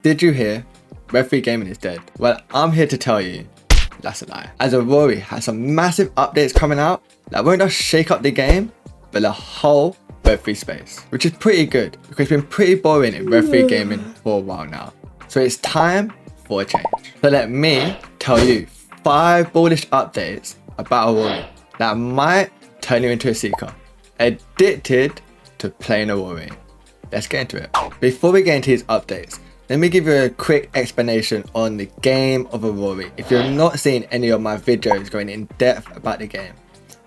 Did you hear? Web3 gaming is dead. Well, I'm here to tell you that's a lie. As Aurory has some massive updates coming out that won't just shake up the game, but the whole Web3 space, which is pretty good because it's been pretty boring in Web3 gaming for a while now. So it's time for a change. So let me tell you 5 bullish updates about Aurory that might turn you into a seeker, addicted to playing Aurory. Let's get into it. Before we get into these updates, let me give you a quick explanation on the game of Aurory if you've not seen any of my videos going in depth about the game.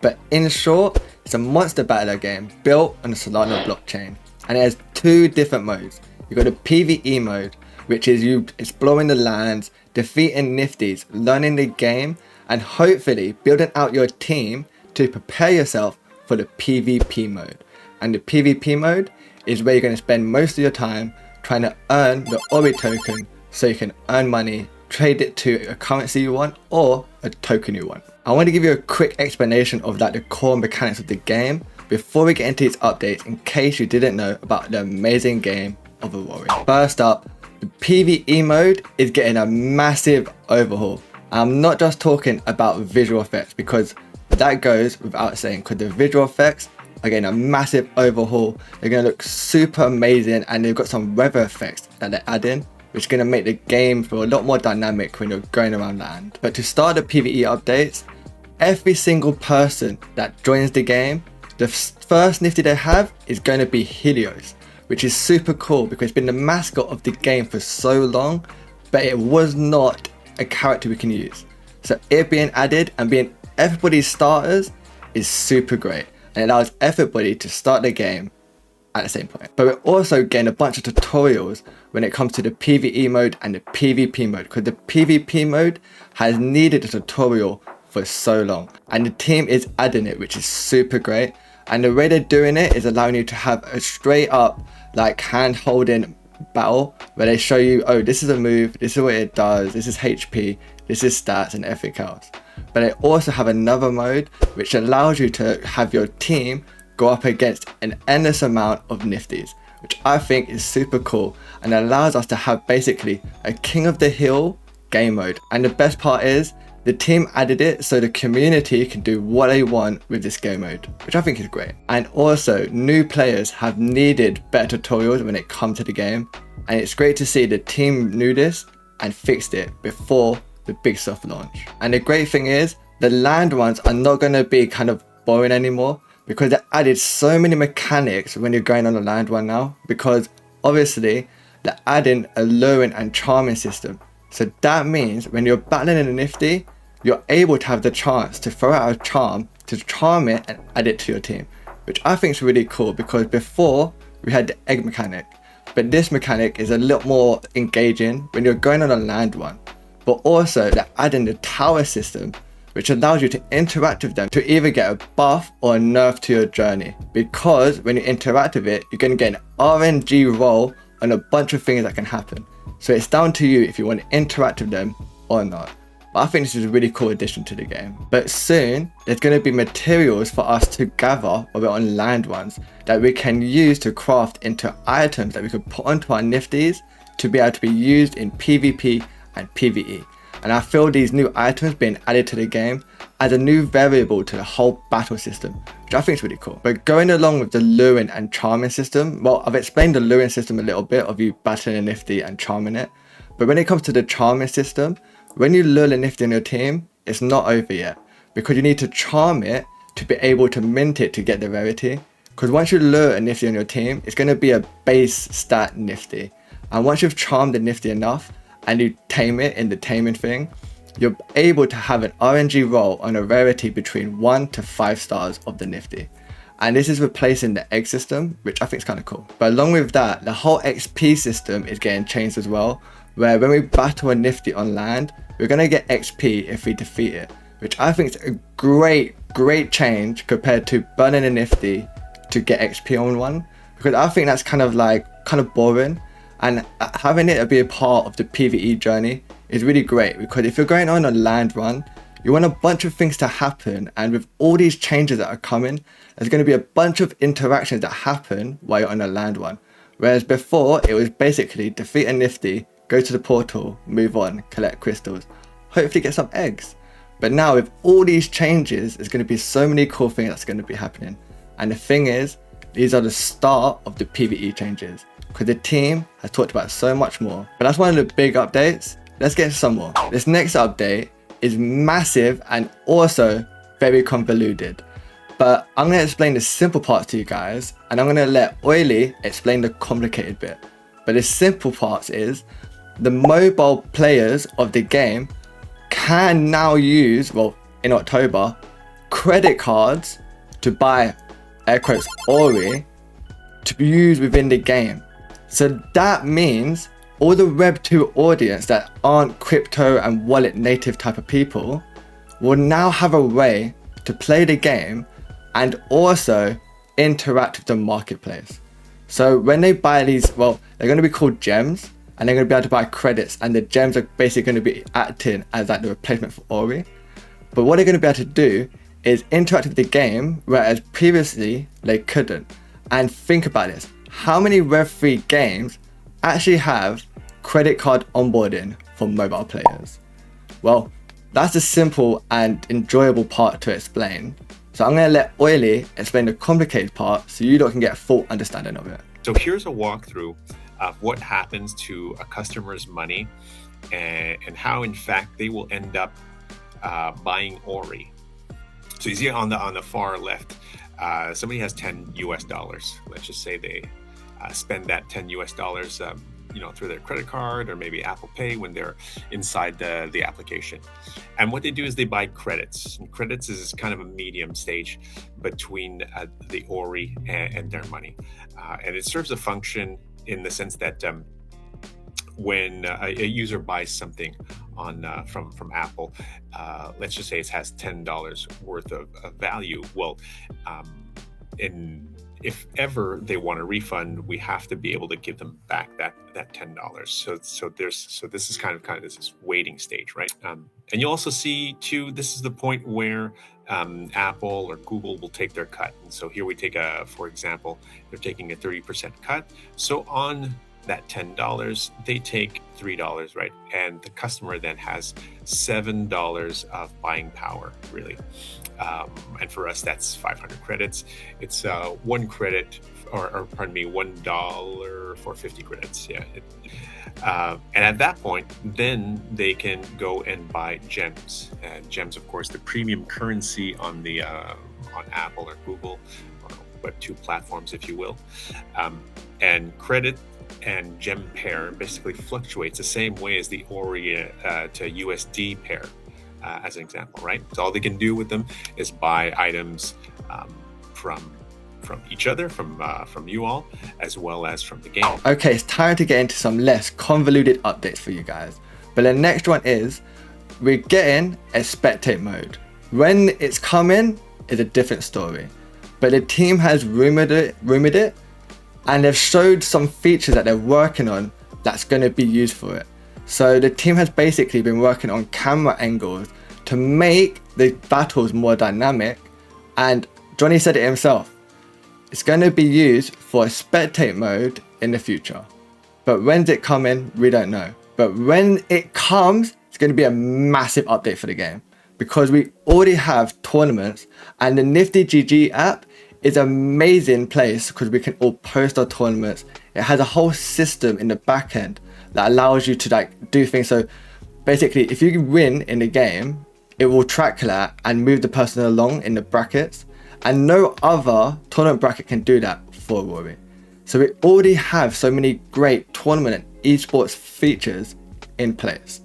But in short, it's a monster battler game built on the Solana blockchain, and it has 2 different modes. You've got the PvE mode, which is you exploring the lands, defeating nifties, learning the game, and hopefully building out your team to prepare yourself for the PvP mode. And the PvP mode is where you're going to spend most of your time trying to earn the AURY token so you can earn money, trade it to a currency you want or a token you want. I want to give you a quick explanation of the core mechanics of the game before we get into these updates in case you didn't know about the amazing game of Aurory. First up, the PvE mode is getting a massive overhaul. I'm not just talking about visual effects because that goes without saying, because the visual effects are getting a massive overhaul. They're going to look super amazing, and they've got some weather effects that they're adding, which is going to make the game feel a lot more dynamic when you're going around land. But to start the PvE updates, every single person that joins the game, the first nifty they have is going to be Helios, which is super cool because it's been the mascot of the game for so long, but it was not a character we can use. So it being added and being everybody's starters is super great, and it allows everybody to start the game at the same point. But we're also getting a bunch of tutorials when it comes to the PvE mode and the PvP mode, because the PvP mode has needed a tutorial for so long, and the team is adding it, which is super great. And the way they're doing it is allowing you to have a straight up like hand holding battle where they show you, oh, this is a move, this is what it does, this is HP, this is stats and everything else. But they also have another mode which allows you to have your team go up against an endless amount of nifties, which I think is super cool and allows us to have basically a king of the hill game mode. And the best part is the team added it so the community can do what they want with this game mode, which I think is great. And also, new players have needed better tutorials when it comes to the game, and it's great to see the team knew this and fixed it before the big soft launch. And the great thing is, the land ones are not going to be kind of boring anymore because they added so many mechanics when you're going on a land one now, because obviously they're adding a luring and charming system. So that means when you're battling in a nifty, you're able to have the chance to throw out a charm, to charm it and add it to your team, which I think is really cool because before we had the egg mechanic, but this mechanic is a lot more engaging when you're going on a land one. But also they're adding the tower system, which allows you to interact with them to either get a buff or a nerf to your journey, because when you interact with it, you're going to get an RNG roll on a bunch of things that can happen. So it's down to you if you want to interact with them or not. But I think this is a really cool addition to the game. But soon, there's going to be materials for us to gather when we're on land ones that we can use to craft into items that we could put onto our nifties to be able to be used in PvP and PvE. And I feel these new items being added to the game as a new variable to the whole battle system, which I think is really cool. But going along with the luring and charming system, well, I've explained the luring system a little bit of you battling a nifty and charming it. But when it comes to the charming system, when you lure a nifty in your team, it's not over yet, because you need to charm it to be able to mint it to get the rarity. Because once you lure a nifty on your team, it's going to be a base stat nifty. And once you've charmed the nifty enough, and you tame it in the taming thing, you're able to have an RNG roll on a rarity between 1 to 5 stars of the nifty. And this is replacing the egg system, which I think is kind of cool. But along with that, the whole XP system is getting changed as well, where when we battle a nifty on land, we're going to get XP if we defeat it, which I think is a great change compared to burning a nifty to get XP on one, because I think that's kind of boring. And having it be a part of the PvE journey is really great, because if you're going on a land run, you want a bunch of things to happen, and with all these changes that are coming, there's going to be a bunch of interactions that happen while you're on a land one. Whereas before, it was basically defeat a nifty, go to the portal, move on, collect crystals, hopefully get some eggs. But now with all these changes, there's going to be so many cool things that's going to be happening. And the thing is, these are the start of the PvE changes, because the team has talked about so much more. But that's one of the big updates. Let's get into some more. This next update is massive and also very convoluted. But I'm going to explain the simple parts to you guys, and I'm going to let Aurory explain the complicated bit. But the simple parts is, the mobile players of the game can now use, well, in October, credit cards to buy, air quotes, AURY to be used within the game. So that means all the Web2 audience that aren't crypto and wallet native type of people will now have a way to play the game and also interact with the marketplace. So when they buy these, well, they're going to be called gems, and they're going to be able to buy credits, and the gems are basically going to be acting as like the replacement for AURY. But what they're going to be able to do is interact with the game, whereas previously they couldn't. And think about this, how many Web3 games actually have credit card onboarding for mobile players? Well, that's the simple and enjoyable part to explain. So I'm going to let Aurory explain the complicated part so you lot can get a full understanding of it. So here's a walkthrough of what happens to a customer's money and how in fact they will end up buying AURY. So you see on the far left, somebody has $10 US. Let's just say they spend that $10 US through their credit card or maybe Apple Pay when they're inside the application. And what they do is they buy credits. And credits is kind of a medium stage between the AURY and their money. And it serves a function in the sense that when a user buys something on from Apple, let's just say it has $10 worth of value. Well, if ever they want a refund, we have to be able to give them back that $10. So this is kind of this waiting stage, right? And you'll also see too, this is the point where Apple or Google will take their cut. And so here we take for example, they're taking a 30% cut. So on that $10, they take $3, right? And the customer then has $7 of buying power, really. And for us, that's 500 credits. It's one credit, or pardon me, $1 for 50 credits. Yeah. And at that point, then they can go and buy gems. And gems, of course, the premium currency on the on Apple or Google or Web2 platforms, if you will. And credit and gem pair basically fluctuates the same way as the AURY to USD pair, as an example, right? So all they can do with them is buy items from each other, from you all, as well as from the game. Okay, it's time to get into some less convoluted updates for you guys. But the next one is, we're getting a spectate mode. When it's coming is a different story. But the team has rumored it, and they've showed some features that they're working on that's going to be used for it. So the team has basically been working on camera angles to make the battles more dynamic, and Johnny said it himself, it's going to be used for a spectate mode in the future. But when's it coming? We don't know. But when it comes, it's going to be a massive update for the game, because we already have tournaments, and the Nifty GG app is an amazing place because we can all post our tournaments. It has a whole system in the back end that allows you to do things. So basically, if you win in the game, it will track that and move the person along in the brackets. And no other tournament bracket can do that for AURY. So we already have so many great tournament and esports features in place.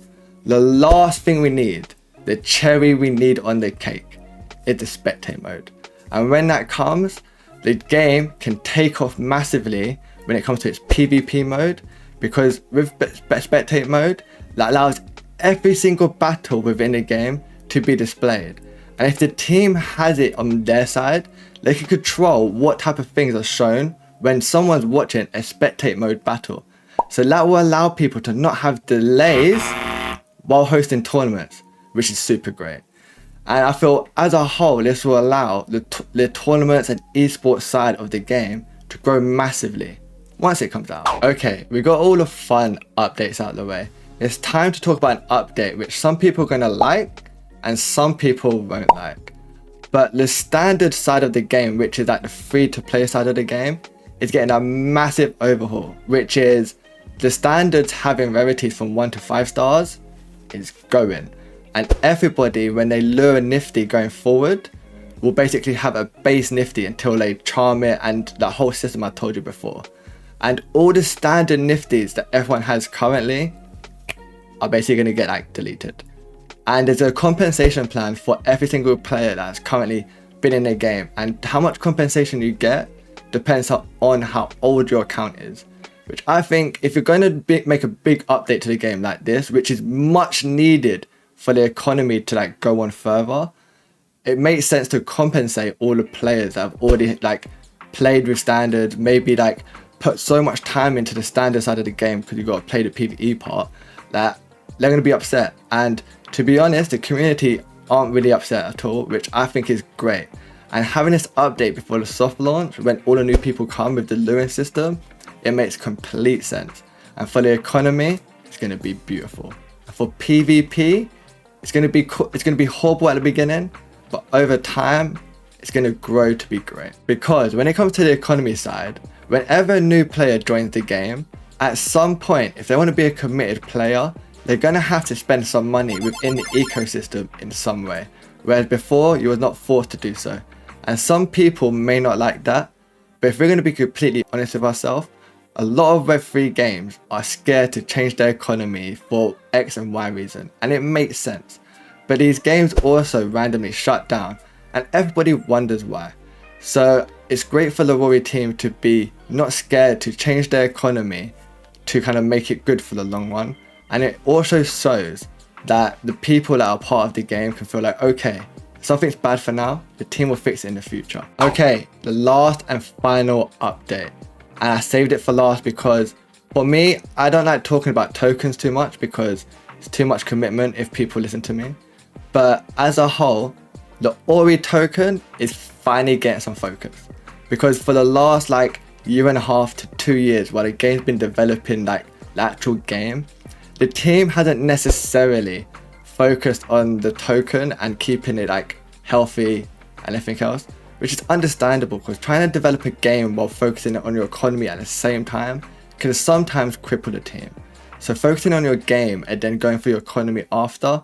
The last thing we need, the cherry we need on the cake, is the spectate mode. And when that comes, the game can take off massively when it comes to its PvP mode, because with spectate mode, that allows every single battle within the game to be displayed. And if the team has it on their side, they can control what type of things are shown when someone's watching a spectate mode battle. So that will allow people to not have delays while hosting tournaments, which is super great. And I feel as a whole, this will allow the tournaments and esports side of the game to grow massively. once it comes out. Okay, we got all the fun updates out of the way. It's time to talk about an update which some people are gonna like and some people won't like. But the standard side of the game, which is like the free-to-play side of the game, is getting a massive overhaul, which is the standards having rarities from 1 to 5 stars is going. And everybody, when they lure a nifty going forward, will basically have a base nifty until they charm it and the whole system I told you before. And all the standard nifties that everyone has currently are basically going to get like deleted. And there's a compensation plan for every single player that's currently been in the game, and how much compensation you get depends on how old your account is. Which I think if you're going to make a big update to the game like this, which is much needed for the economy to like go on further, it makes sense to compensate all the players that have already like played with standard, maybe like put so much time into the standard side of the game because you've got to play the PvE part, that they're going to be upset. And to be honest, the community aren't really upset at all, which I think is great. And having this update before the soft launch, when all the new people come with the luring system, it makes complete sense. And for the economy, it's going to be beautiful. And for PvP, it's going to be horrible at the beginning, but over time, it's going to grow to be great. Because when it comes to the economy side, whenever a new player joins the game, at some point, if they want to be a committed player, they're going to have to spend some money within the ecosystem in some way. Whereas before, you were not forced to do so. And some people may not like that, but if we're going to be completely honest with ourselves, a lot of Web3 games are scared to change their economy for X and Y reason, and it makes sense. But these games also randomly shut down, and everybody wonders why. So it's great for the Aurory team to be not scared to change their economy to kind of make it good for the long run. And it also shows that the people that are part of the game can feel like, okay, something's bad for now, the team will fix it in the future. Okay, the last and final update. And I saved it for last because for me, I don't like talking about tokens too much because it's too much commitment if people listen to me. But as a whole, the AURY token is finally getting some focus. Because for the last like year and a half to 2 years while the game's been developing like the actual game, the team hasn't necessarily focused on the token and keeping it like healthy and everything else, which is understandable because trying to develop a game while focusing on your economy at the same time can sometimes cripple the team. So focusing on your game and then going for your economy after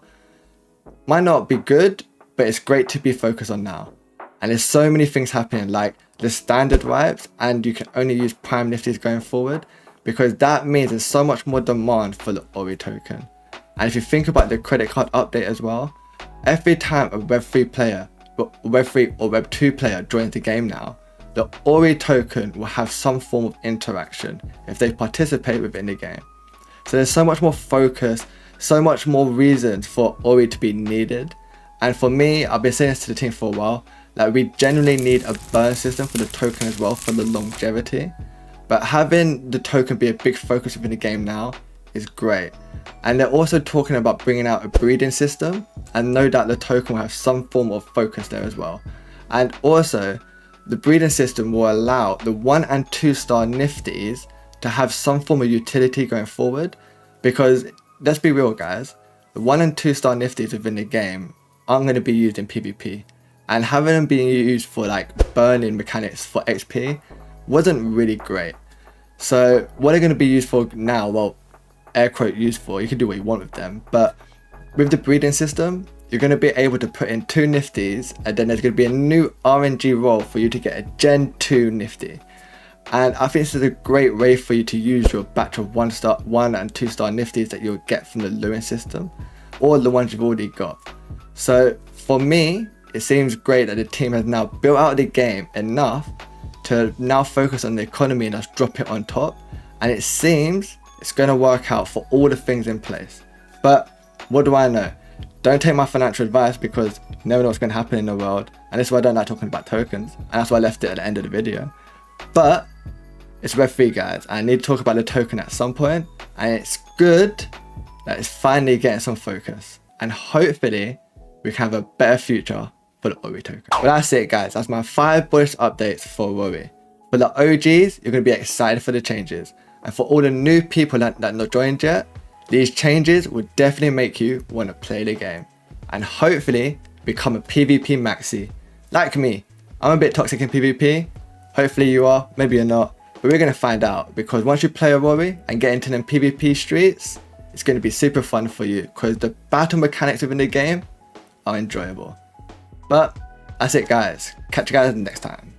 might not be good, but it's great to be focused on now. And there's so many things happening, like the standard wipes, and you can only use prime nifties going forward, because that means there's so much more demand for the AURY token. And if you think about the credit card update as well, every time a Web3 player, Web3 or Web2 player joins the game now, the AURY token will have some form of interaction if they participate within the game. So there's so much more focus, so much more reasons for AURY to be needed. And for me, I've been saying this to the team for a while, that we genuinely need a burn system for the token as well for the longevity. But having the token be a big focus within the game now is great. And they're also talking about bringing out a breeding system, and no doubt the token will have some form of focus there as well. And also, the breeding system will allow the 1 and 2 star nifties to have some form of utility going forward, because let's be real guys, the 1 and 2 star nifties within the game aren't going to be used in PvP, and having them being used for like burning mechanics for XP wasn't really great. So what they're going to be used for now, well, air quote used for, you can do what you want with them, but with the breeding system, you're going to be able to put in 2 nifties, and then there's going to be a new RNG role for you to get a Gen 2 nifty. And I think this is a great way for you to use your batch of 1 and 2 star nifties that you'll get from the luring system, or the ones you've already got. So for me, it seems great that the team has now built out the game enough to now focus on the economy and just drop it on top. And it seems it's going to work out for all the things in place. But what do I know? Don't take my financial advice, because you never know what's going to happen in the world. And this is why I don't like talking about tokens. And that's why I left it at the end of the video. But it's Web3 guys. I need to talk about the token at some point. And it's good that it's finally getting some focus. And hopefully we can have a better future for the AURY token. But that's it guys. That's my 5 bullish updates for AURY. For the OGs, you're going to be excited for the changes. And for all the new people that not joined yet, these changes will definitely make you want to play the game. And hopefully become a PvP maxi. Like me, I'm a bit toxic in PvP. Hopefully you are, maybe you're not. But we're going to find out, because once you play Aurory and get into them PvP streets, it's going to be super fun for you, because the battle mechanics within the game are enjoyable. But that's it guys. Catch you guys next time.